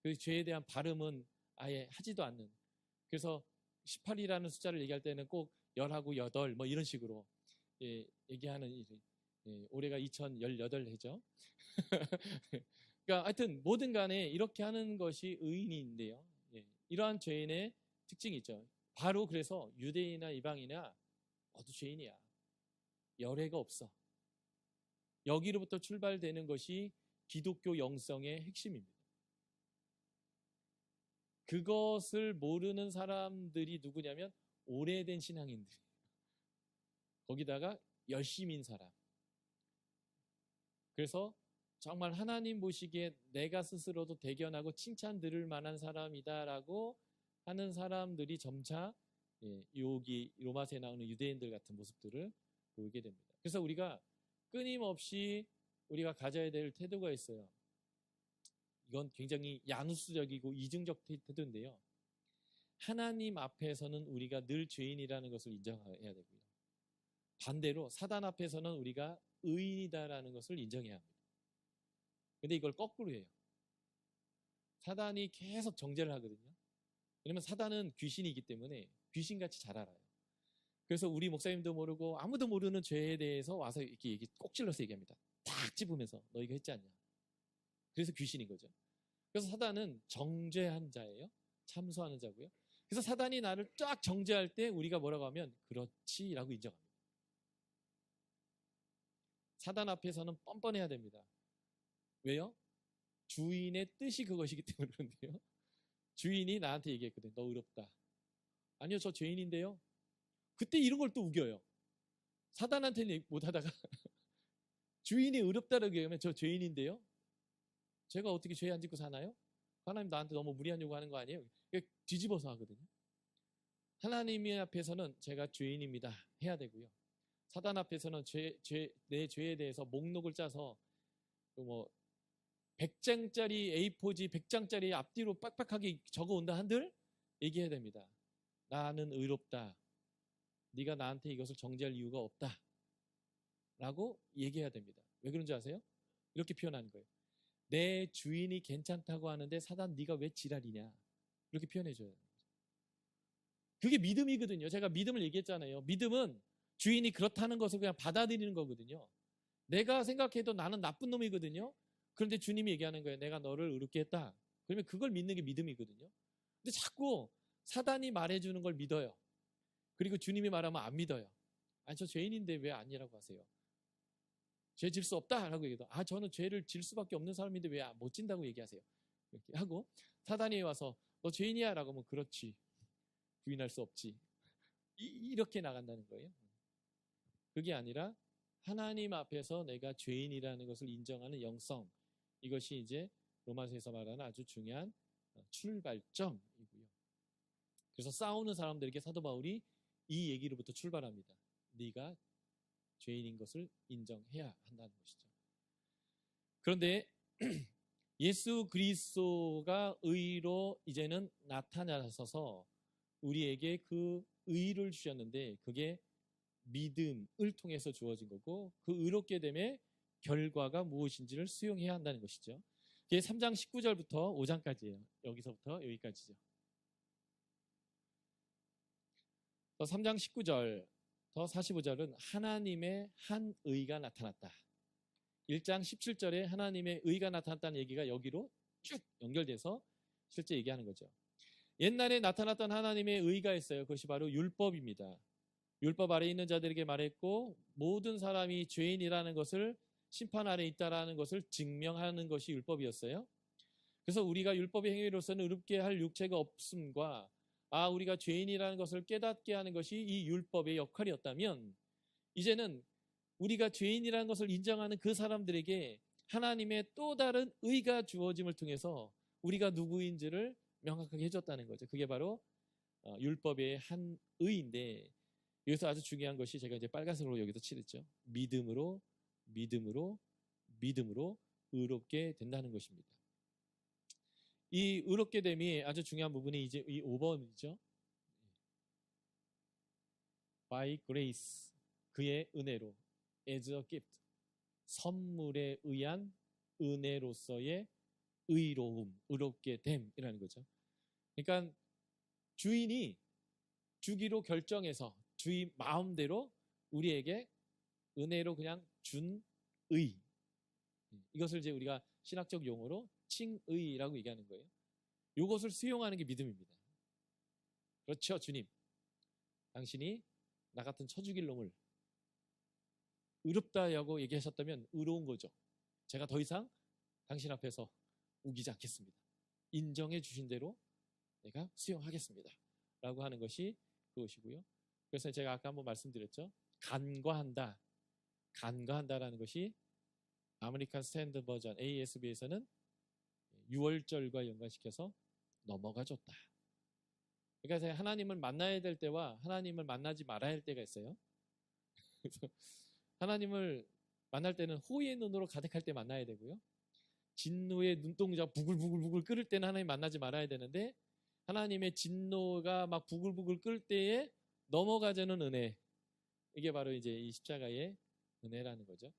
그 죄에 대한 발음은 아예 하지도 않는. 그래서 18이라는 숫자를 얘기할 때는 꼭 10하고 8 뭐 이런 식으로 얘기하는 일이 올해가 2018해죠. 그러니까 하여튼 뭐든 간에 이렇게 하는 것이 의인인데요. 이러한 죄인의 특징이 있죠. 바로 그래서 유대인이나 이방이나 모두 죄인이야. 열애가 없어. 여기로부터 출발되는 것이 기독교 영성의 핵심입니다. 그것을 모르는 사람들이 누구냐면 오래된 신앙인들. 거기다가 열심인 사람. 그래서 정말 하나님 보시기에 내가 스스로도 대견하고 칭찬 들을 만한 사람이다라고 하는 사람들이 점차 여기 로마서에 나오는 유대인들 같은 모습들을 보이게 됩니다. 그래서 우리가 끊임없이 우리가 가져야 될 태도가 있어요. 이건 굉장히 야누스적이고 이중적 태도인데요. 하나님 앞에서는 우리가 늘 죄인이라는 것을 인정해야 되고요. 반대로 사단 앞에서는 우리가 의인이다라는 것을 인정해야 합니다. 근데 이걸 거꾸로 해요. 사단이 계속 정죄를 하거든요. 왜냐면 사단은 귀신이기 때문에 귀신같이 잘 알아요. 그래서 우리 목사님도 모르고 아무도 모르는 죄에 대해서 와서 이렇게 꼭 찔러서 얘기합니다. 딱 집으면서 너 이거 했지 않냐. 그래서 귀신인 거죠. 그래서 사단은 정죄한 자예요. 참소하는 자고요. 그래서 사단이 나를 쫙 정죄할 때 우리가 뭐라고 하면 그렇지라고 인정합니다. 사단 앞에서는 뻔뻔해야 됩니다. 왜요? 주인의 뜻이 그것이기 때문에 그런데요. 주인이 나한테 얘기했거든요. 너 의롭다. 아니요, 저 죄인인데요. 그때 이런 걸 또 우겨요. 사단한테는 못하다가 주인이 의롭다라고 얘기하면 저 죄인인데요. 제가 어떻게 죄 안 짓고 사나요? 하나님 나한테 너무 무리한 요구하는 거 아니에요? 뒤집어서 하거든요. 하나님 앞에서는 제가 죄인입니다 해야 되고요. 사단 앞에서는 내 죄에 대해서 목록을 짜서 뭐 100장짜리 A4지 100장짜리 앞뒤로 빡빡하게 적어온다 한들 얘기해야 됩니다. 나는 의롭다. 네가 나한테 이것을 정죄할 이유가 없다. 라고 얘기해야 됩니다. 왜 그런지 아세요? 이렇게 표현하는 거예요. 내 주인이 괜찮다고 하는데 사단 네가 왜 지랄이냐. 이렇게 표현해줘요. 그게 믿음이거든요. 제가 믿음을 얘기했잖아요. 믿음은 주인이 그렇다는 것을 그냥 받아들이는 거거든요. 내가 생각해도 나는 나쁜 놈이거든요. 그런데 주님이 얘기하는 거예요. 내가 너를 의롭게 했다. 그러면 그걸 믿는 게 믿음이거든요. 근데 자꾸 사단이 말해주는 걸 믿어요. 그리고 주님이 말하면 안 믿어요. 아니 저 죄인인데 왜 아니라고 하세요? 죄 질 수 없다 라고 얘기해도 저는 죄를 질 수밖에 없는 사람인데 왜 못 진다고 얘기하세요? 이렇게 하고 사단이 와서 너 죄인이야 라고 하면 그렇지. 부인할 수 없지. 이렇게 나간다는 거예요. 그게 아니라 하나님 앞에서 내가 죄인이라는 것을 인정하는 영성. 이것이 이제 로마서에서 말하는 아주 중요한 출발점이고요. 그래서 싸우는 사람들에게 사도 바울이 이 얘기로부터 출발합니다. 네가 죄인인 것을 인정해야 한다는 것이죠. 그런데 예수 그리스도가 의로 이제는 나타나셔서 우리에게 그 의를 주셨는데 그게 믿음을 통해서 주어진 거고 그 의롭게 됨의 결과가 무엇인지를 수용해야 한다는 것이죠. 그게 3장 19절부터 5장까지예요. 여기서부터 여기까지죠. 3장 19절 더 45절은 하나님의 한 의가 나타났다. 1장 17절에 하나님의 의가 나타났다는 얘기가 여기로 쭉 연결돼서 실제 얘기하는 거죠. 옛날에 나타났던 하나님의 의가 있어요. 그것이 바로 율법입니다. 율법 아래 있는 자들에게 말했고 모든 사람이 죄인이라는 것을 심판 아래 있다라는 것을 증명하는 것이 율법이었어요. 그래서 우리가 율법의 행위로서는 의롭게 할 육체가 없음과 우리가 죄인이라는 것을 깨닫게 하는 것이 이 율법의 역할이었다면 이제는 우리가 죄인이라는 것을 인정하는 그 사람들에게 하나님의 또 다른 의가 주어짐을 통해서 우리가 누구인지를 명확하게 해줬다는 거죠. 그게 바로 율법의 한 의인데 여기서 아주 중요한 것이 제가 이제 빨간색으로 여기서 칠했죠. 믿음으로 의롭게 된다는 것입니다. 이 의롭게 됨이 아주 중요한 부분이 이제 이 5번이죠. By grace, 그의 은혜로, as a gift, 선물에 의한 은혜로서의 의로움, 의롭게 됨이라는 거죠. 그러니까 주인이 주기로 결정해서 주인 마음대로 우리에게 은혜로 그냥 준 의. 이것을 이제 우리가 신학적 용어로 칭의라고 얘기하는 거예요. 이것을 수용하는 게 믿음입니다. 그렇죠, 주님. 당신이 나 같은 처죽일 놈을 의롭다라고 얘기하셨다면 의로운 거죠. 제가 더 이상 당신 앞에서 우기지 않겠습니다. 인정해 주신 대로 내가 수용하겠습니다. 라고 하는 것이 그것이고요. 그래서 제가 아까 한번 말씀드렸죠. 간과한다라는 것이 아메리칸 스탠드 버전 ASB에서는 6월절과 연관시켜서 넘어가 줬다. 그러니까 하나님을 만나야 될 때와 하나님을 만나지 말아야 할 때가 있어요. 그래서 하나님을 만날 때는 호의의 눈으로 가득할 때 만나야 되고요. 진노의 눈동자 부글부글 끓을 때는 하나님 만나지 말아야 되는데 하나님의 진노가 막 부글부글 끓을 때에 넘어가자는 은혜. 이게 바로 이제 이 십자가의 은혜라는 거죠.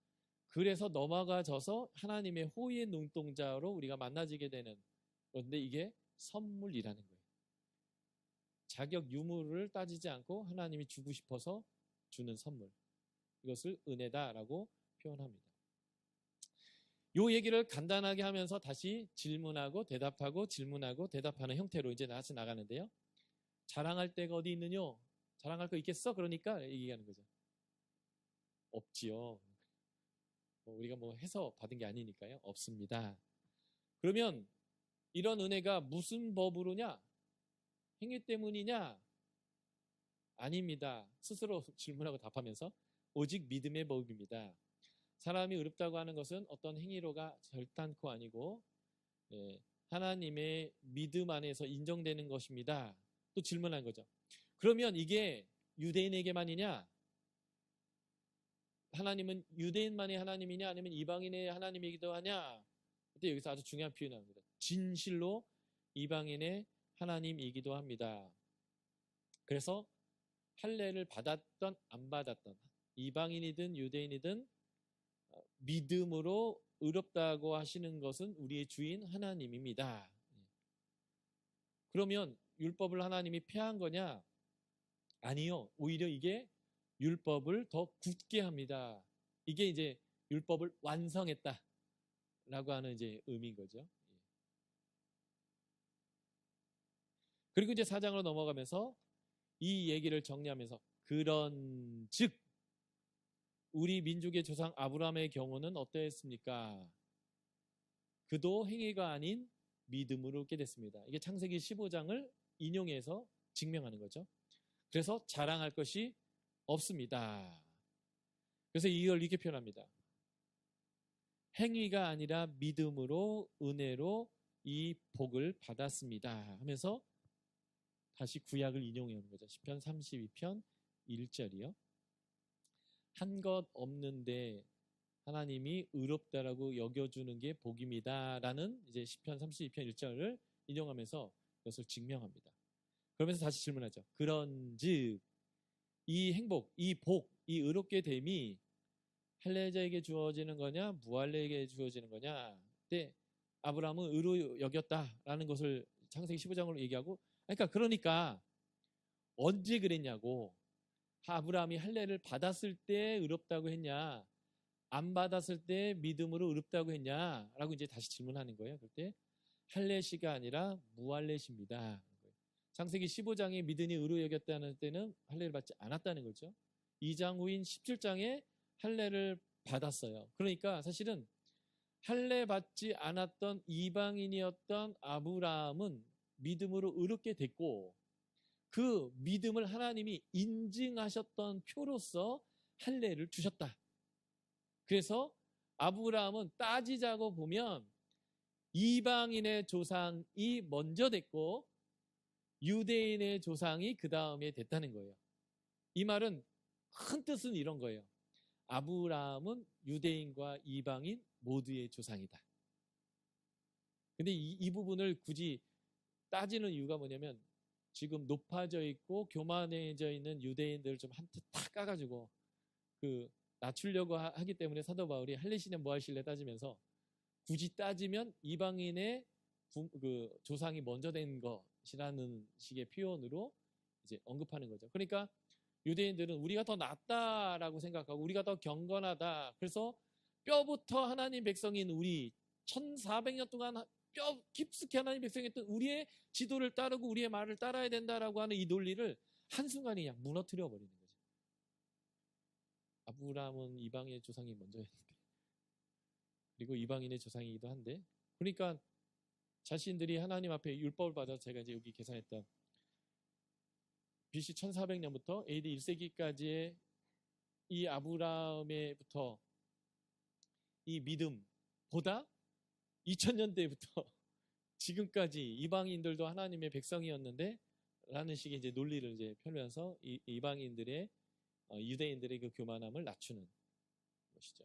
그래서 넘어가져서 하나님의 호의의 눈동자로 우리가 만나지게 되는 그런데 이게 선물이라는 거예요. 자격 유무를 따지지 않고 하나님이 주고 싶어서 주는 선물. 이것을 은혜다라고 표현합니다. 이 얘기를 간단하게 하면서 다시 질문하고 대답하고 질문하고 대답하는 형태로 이제 다시 나가는데요. 자랑할 데가 어디 있느뇨? 자랑할 거 있겠어? 그러니까 얘기하는 거죠. 없지요. 우리가 해서 받은 게 아니니까요. 없습니다. 그러면 이런 은혜가 무슨 법으로냐? 행위 때문이냐? 아닙니다. 스스로 질문하고 답하면서 오직 믿음의 법입니다. 사람이 의롭다고 하는 것은 어떤 행위로가 결단코 아니고 하나님의 믿음 안에서 인정되는 것입니다. 또 질문한 거죠. 그러면 이게 유대인에게만이냐? 하나님은 유대인만의 하나님이냐 아니면 이방인의 하나님이기도 하냐? 근데 여기서 아주 중요한 표현이 나옵니다. 진실로 이방인의 하나님이기도 합니다. 그래서 할례를 받았던 안 받았던 이방인이든 유대인이든 믿음으로 의롭다고 하시는 것은 우리의 주인 하나님입니다. 그러면 율법을 하나님이 폐한 거냐? 아니요. 오히려 이게 율법을 더 굳게 합니다. 이게 이제 율법을 완성했다 라고 하는 이제 의미인 거죠. 그리고 이제 4장으로 넘어가면서 이 얘기를 정리하면서 그런즉 우리 민족의 조상 아브라함의 경우는 어떠했습니까? 그도 행위가 아닌 믿음으로 얻게 됐습니다. 이게 창세기 15장을 인용해서 증명하는 거죠. 그래서 자랑할 것이 없습니다. 그래서 이걸 이렇게 표현합니다. 행위가 아니라 믿음으로 은혜로 이 복을 받았습니다 하면서 다시 구약을 인용해 오는 거죠. 시편 32편 1절이요. 한 것 없는데 하나님이 의롭다라고 여겨주는 게 복입니다 라는 이제 시편 32편 1절을 인용하면서 이것을 증명합니다. 그러면서 다시 질문하죠. 그런즉 이 행복, 이 복, 이 의롭게 됨이 할례자에게 주어지는 거냐 무할례에게 주어지는 거냐. 근데 아브라함은 의로 여겼다라는 것을 창세기 15장으로 얘기하고 그러니까 언제 그랬냐고. 아브라함이 할례를 받았을 때 의롭다고 했냐 안 받았을 때 믿음으로 의롭다고 했냐라고 이제 다시 질문하는 거예요. 그럴 때 할례시가 아니라 무할례시입니다. 창세기 15장에 믿음이 의로 여겼다는 때는 할례를 받지 않았다는 거죠. 2장 후인 17장에 할례를 받았어요. 그러니까 사실은 할례 받지 않았던 이방인이었던 아브라함은 믿음으로 의롭게 됐고 그 믿음을 하나님이 인증하셨던 표로서 할례를 주셨다. 그래서 아브라함은 따지자고 보면 이방인의 조상이 먼저 됐고 유대인의 조상이 그 다음에 됐다는 거예요. 이 말은 큰 뜻은 이런 거예요. 아브라함은 유대인과 이방인 모두의 조상이다. 근데 이 부분을 굳이 따지는 이유가 뭐냐면 지금 높아져 있고 교만해져 있는 유대인들을 좀 한테 탁 까가지고 낮추려고 하기 때문에 사도 바울이 할례시냐 무할례시냐 따지면서 굳이 따지면 이방인의 조상이 먼저 된 것이라는 식의 표현으로 이제 언급하는 거죠. 그러니까 유대인들은 우리가 더 낫다라고 생각하고 우리가 더 경건하다. 그래서 뼈부터 하나님 백성인 우리 1400년 동안 뼈 깊숙이 하나님 백성이었던 우리의 지도를 따르고 우리의 말을 따라야 된다라고 하는 이 논리를 한순간에 그냥 무너뜨려 버리는 거죠. 아브라함은 이방인의 조상이 먼저였는데 그리고 이방인의 조상이기도 한데 그러니까 자신들이 하나님 앞에 율법을 받아서 제가 이제 여기 계산했던 BC 1400년부터 AD 1세기까지의 이 아브라함에부터 이 믿음보다 2000년대부터 지금까지 이방인들도 하나님의 백성이었는데 라는 식의 이제 논리를 이제 펴면서 이방인들의 유대인들의 그 교만함을 낮추는 것이죠.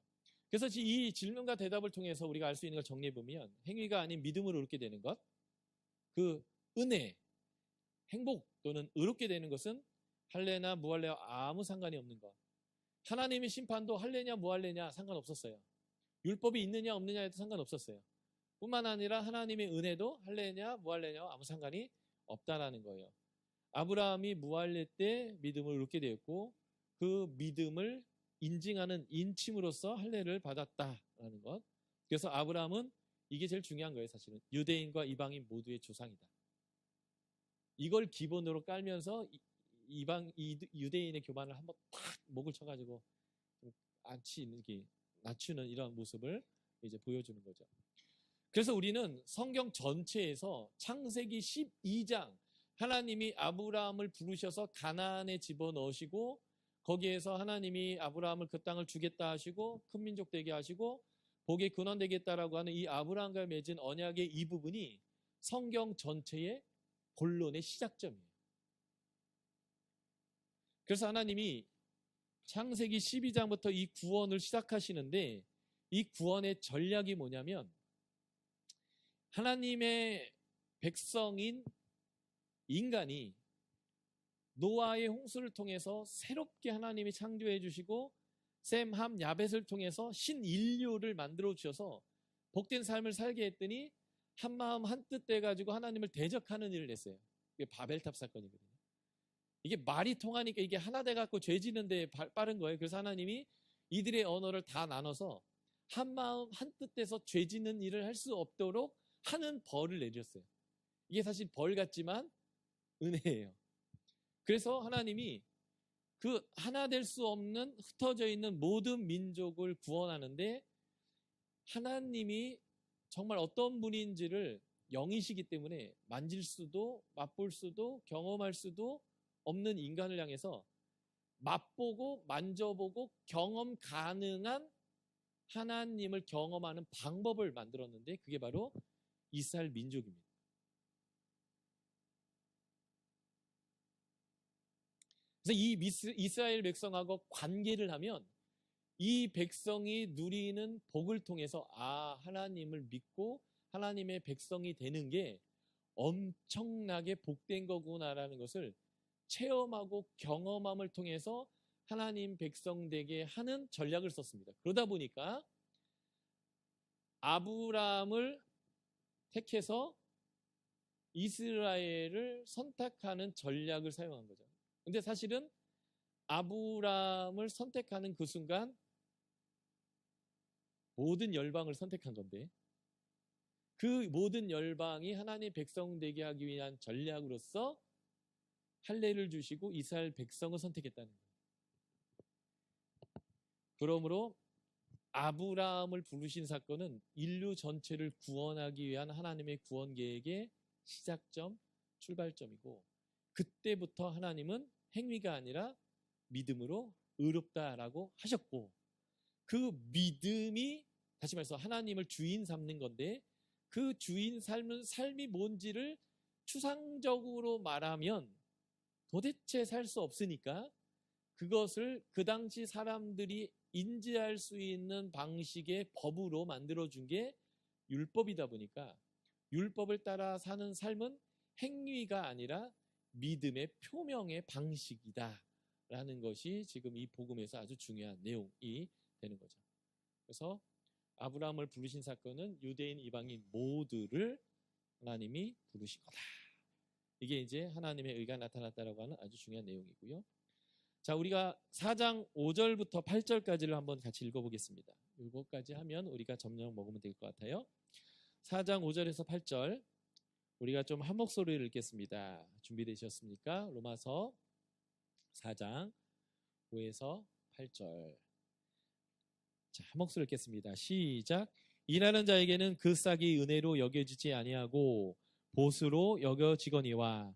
그래서 이 질문과 대답을 통해서 우리가 알 수 있는 걸 정리해 보면 행위가 아닌 믿음으로 얻게 되는 것, 그 은혜, 행복 또는 의롭게 되는 것은 할례나 무할례와 아무 상관이 없는 것. 하나님의 심판도 할례냐 무할례냐 상관없었어요. 율법이 있느냐 없느냐에도 상관없었어요. 뿐만 아니라 하나님의 은혜도 할례냐 무할례냐와 아무 상관이 없다라는 거예요. 아브라함이 무할례 때 믿음을 얻게 되었고 그 믿음을 인증하는 인침으로써 할례를 받았다라는 것. 그래서 아브라함은 이게 제일 중요한 거예요. 사실은 유대인과 이방인 모두의 조상이다. 이걸 기본으로 깔면서 유대인의 교만을 한번 탁 목을 쳐가지고 낮추는 이런 모습을 이제 보여주는 거죠. 그래서 우리는 성경 전체에서 창세기 12장 하나님이 아브라함을 부르셔서 가나안에 집어넣으시고 거기에서 하나님이 아브라함을 그 땅을 주겠다 하시고 큰 민족 되게 하시고 복의 근원 되겠다라고 하는 이 아브라함과 맺은 언약의 이 부분이 성경 전체의 본론의 시작점이에요. 그래서 하나님이 창세기 12장부터 이 구원을 시작하시는데 이 구원의 전략이 뭐냐면 하나님의 백성인 인간이 노아의 홍수를 통해서 새롭게 하나님이 창조해 주시고 셈, 함, 야벳을 통해서 신인류를 만들어 주셔서 복된 삶을 살게 했더니 한마음 한뜻 돼가지고 하나님을 대적하는 일을 했어요. 이게 바벨탑 사건이거든요. 이게 말이 통하니까 이게 하나 돼갖고 죄 지는데 빠른 거예요. 그래서 하나님이 이들의 언어를 다 나눠서 한마음 한뜻 돼서 죄 지는 일을 할 수 없도록 하는 벌을 내렸어요. 이게 사실 벌 같지만 은혜예요. 그래서 하나님이 그 하나 될 수 없는 흩어져 있는 모든 민족을 구원하는데 하나님이 정말 어떤 분인지를 영이시기 때문에 만질 수도 맛볼 수도 경험할 수도 없는 인간을 향해서 맛보고 만져보고 경험 가능한 하나님을 경험하는 방법을 만들었는데 그게 바로 이스라엘 민족입니다. 그래서 이 이스라엘 백성하고 관계를 하면 이 백성이 누리는 복을 통해서 하나님을 믿고 하나님의 백성이 되는 게 엄청나게 복된 거구나라는 것을 체험하고 경험함을 통해서 하나님 백성 되게 하는 전략을 썼습니다. 그러다 보니까 아브라함을 택해서 이스라엘을 선택하는 전략을 사용한 거죠. 근데 사실은 아브라함을 선택하는 그 순간 모든 열방을 선택한 건데 그 모든 열방이 하나님 백성 되게 하기 위한 전략으로서 할례를 주시고 이스라엘 백성을 선택했다는 거예요. 그러므로 아브라함을 부르신 사건은 인류 전체를 구원하기 위한 하나님의 구원 계획의 시작점, 출발점이고 그때부터 하나님은 행위가 아니라 믿음으로 의롭다라고 하셨고 그 믿음이 다시 말해서 하나님을 주인 삼는 건데 그 주인 삶이 뭔지를 추상적으로 말하면 도대체 살 수 없으니까 그것을 그 당시 사람들이 인지할 수 있는 방식의 법으로 만들어준 게 율법이다 보니까 율법을 따라 사는 삶은 행위가 아니라 믿음의 표명의 방식이다라는 것이 지금 이 복음에서 아주 중요한 내용이 되는 거죠. 그래서 아브라함을 부르신 사건은 유대인 이방인 모두를 하나님이 부르신 거다. 이게 이제 하나님의 의가 나타났다라고 하는 아주 중요한 내용이고요. 자, 우리가 4장 5절부터 8절까지를 한번 같이 읽어보겠습니다. 이거까지 하면 우리가 점령 먹으면 될 것 같아요. 4장 5절에서 8절 우리가 좀 한 목소리를 읽겠습니다. 준비되셨습니까? 로마서 4장 5에서 8절. 자, 한 목소리 읽겠습니다. 시작. 일하는 자에게는 그 싹이 은혜로 여겨지지 아니하고 보수로 여겨지거니와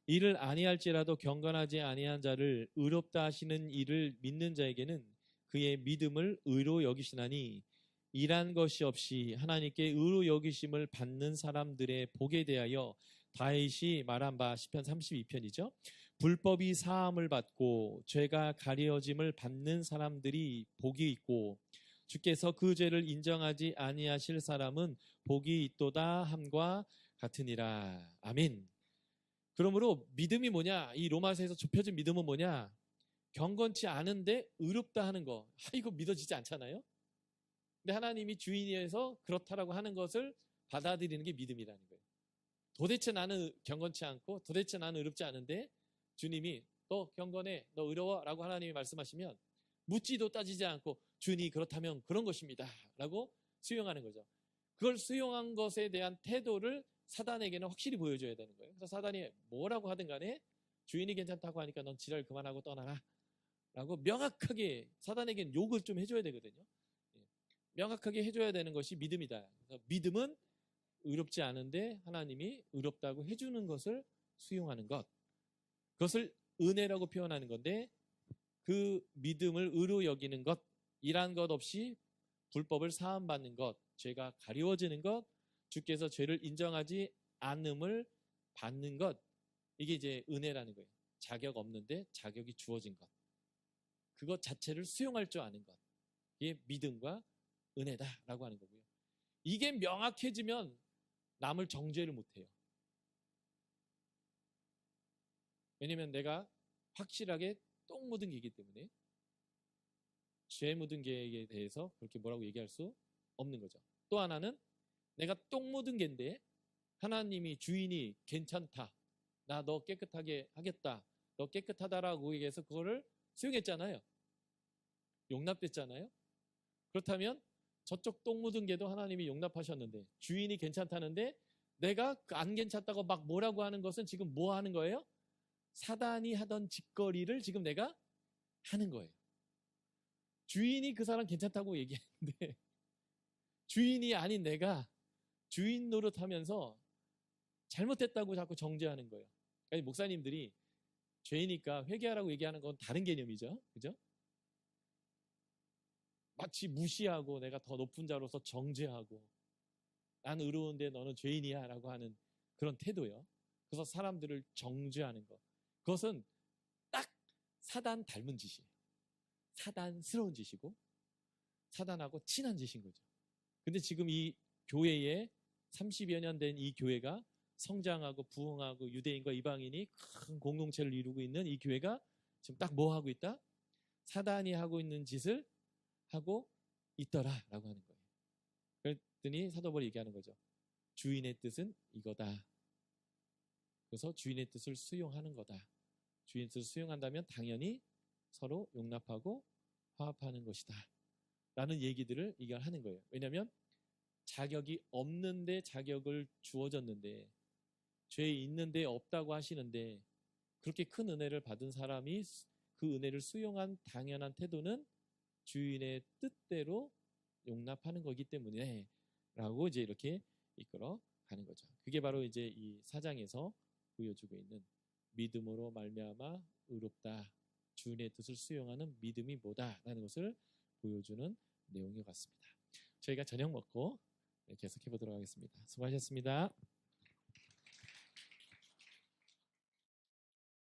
이를 아니할지라도 경건하지 아니한 자를 의롭다 하시는 이를 믿는 자에게는 그의 믿음을 의로 여기시나니 일한 것이 없이 하나님께 의로 여기심을 받는 사람들의 복에 대하여 다윗이 말한 바 시편 32편이죠. 불법이 사함을 받고 죄가 가려짐을 받는 사람들이 복이 있고 주께서 그 죄를 인정하지 아니하실 사람은 복이 있도다 함과 같으니라. 아멘. 그러므로 믿음이 뭐냐? 이 로마서에서 좁혀진 믿음은 뭐냐? 경건치 않은데 의롭다 하는 거. 이거 믿어지지 않잖아요? 근데 하나님이 주인이어서 그렇다라고 하는 것을 받아들이는 게 믿음이라는 거예요. 도대체 나는 경건치 않고 도대체 나는 의롭지 않은데 주님이 너 경건해, 너 의로워 라고 하나님이 말씀하시면 묻지도 따지지 않고 주님 그렇다면 그런 것입니다 라고 수용하는 거죠. 그걸 수용한 것에 대한 태도를 사단에게는 확실히 보여줘야 되는 거예요. 그래서 사단이 뭐라고 하든 간에 주인이 괜찮다고 하니까 넌 지랄 그만하고 떠나라 라고 명확하게 사단에게는 욕을 좀 해줘야 되거든요. 명확하게 해줘야 되는 것이 믿음이다. 그래서 믿음은 의롭지 않은데 하나님이 의롭다고 해주는 것을 수용하는 것. 그것을 은혜라고 표현하는 건데 그 믿음을 의로 여기는 것이란 것 없이 불법을 사함받는 것, 죄가 가리워지는 것, 주께서 죄를 인정하지 않음을 받는 것. 이게 이제 은혜라는 거예요. 자격 없는데 자격이 주어진 것. 그것 자체를 수용할 줄 아는 것. 이게 믿음과 은혜다라고 하는 거고요. 이게 명확해지면 남을 정죄를 못해요. 왜냐면 내가 확실하게 똥 묻은 개이기 때문에 죄 묻은 개에 대해서 그렇게 뭐라고 얘기할 수 없는 거죠. 또 하나는 내가 똥 묻은 개인데 하나님이 주인이 괜찮다. 나 너 깨끗하게 하겠다. 너 깨끗하다라고 얘기해서 그거를 수용했잖아요. 용납됐잖아요. 그렇다면 저쪽 똥 묻은 개도 하나님이 용납하셨는데 주인이 괜찮다는데 내가 안 괜찮다고 막 뭐라고 하는 것은 지금 뭐 하는 거예요? 사단이 하던 짓거리를 지금 내가 하는 거예요. 주인이 그 사람 괜찮다고 얘기했는데 주인이 아닌 내가 주인 노릇하면서 잘못했다고 자꾸 정죄하는 거예요. 그러니까 목사님들이 죄니까 회개하라고 얘기하는 건 다른 개념이죠. 그죠? 마치 무시하고 내가 더 높은 자로서 정죄하고 난 의로운데 너는 죄인이야 라고 하는 그런 태도요. 그래서 사람들을 정죄하는 것. 그것은 딱 사단 닮은 짓이에요. 사단스러운 짓이고 사단하고 친한 짓인 거죠. 근데 지금 이 교회에 30여 년 된 이 교회가 성장하고 부흥하고 유대인과 이방인이 큰 공동체를 이루고 있는 이 교회가 지금 딱 뭐 하고 있다? 사단이 하고 있는 짓을 하고 있더라라고 하는 거예요. 그랬더니 사도 바울이 얘기하는 거죠. 주인의 뜻은 이거다. 그래서 주인의 뜻을 수용하는 거다. 주인의 뜻을 수용한다면 당연히 서로 용납하고 화합하는 것이다. 라는 얘기들을 이걸 하는 거예요. 왜냐하면 자격이 없는데 자격을 주어졌는데 죄 있는데 없다고 하시는데 그렇게 큰 은혜를 받은 사람이 그 은혜를 수용한 당연한 태도는 주인의 뜻대로 용납하는 거기 때문에 라고 이제 이렇게 이끌어 가는 거죠. 그게 바로 이제 이 4장에서 보여주고 있는 믿음으로 말미암아 의롭다. 주인의 뜻을 수용하는 믿음이 뭐다라는 것을 보여주는 내용인 것 같습니다. 저희가 저녁 먹고 계속해 보도록 하겠습니다. 수고하셨습니다.